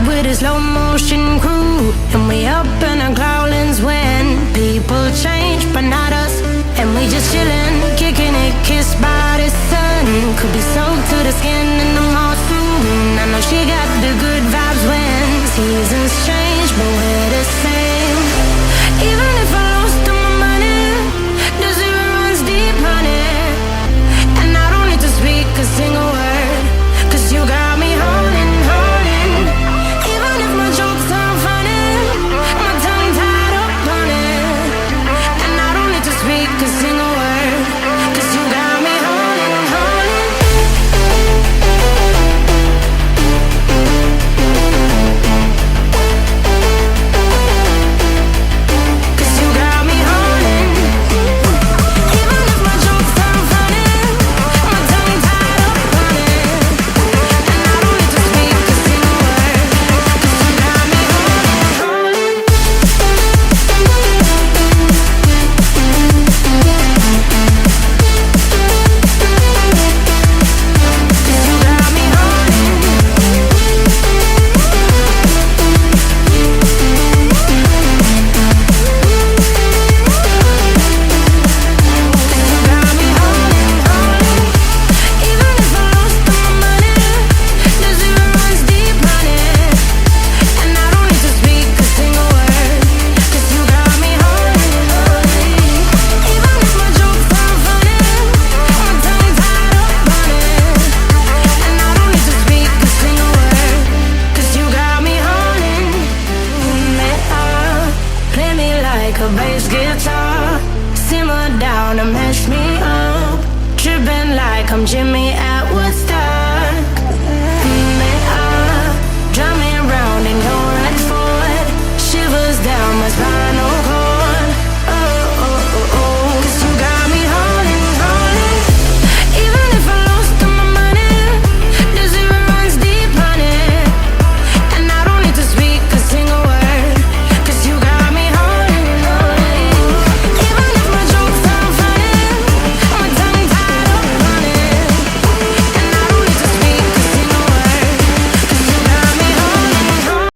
with a slow motion crew, and we up in our growlings when people change, but not us. And we just chillin', kicking it, kissed by the sun. Could be soaked to the skin in the mall soon. I know she got the good vibes when seasons change, but we're the same. Even if I lost all my money, the zero runs deep, honey. And I don't need to speak a single word, 'cause you got me holding, holding. Even if my jokes aren't funny, my tongue tied up on it. And I don't need to speak a single word, 'cause you got me holding, holding. 'Cause you got me holding. Even if my jokes aren't funny, my tongue tied up on it. And I don't need to speak a single word, 'cause you got me holding, holding. 'Cause you got me holding. Got me holding, holding. Even if I lost all my money, the zero runs deep, honey. And I don't need to speak a single word, 'cause you got me holding, holding. Even if my jokes aren't funny, my tongue tied up on it. And I don't need to speak a single word, 'cause you got me holding me up. Play me like a bass guitar, simmer down and mash me up. Tripping like I'm Jimmy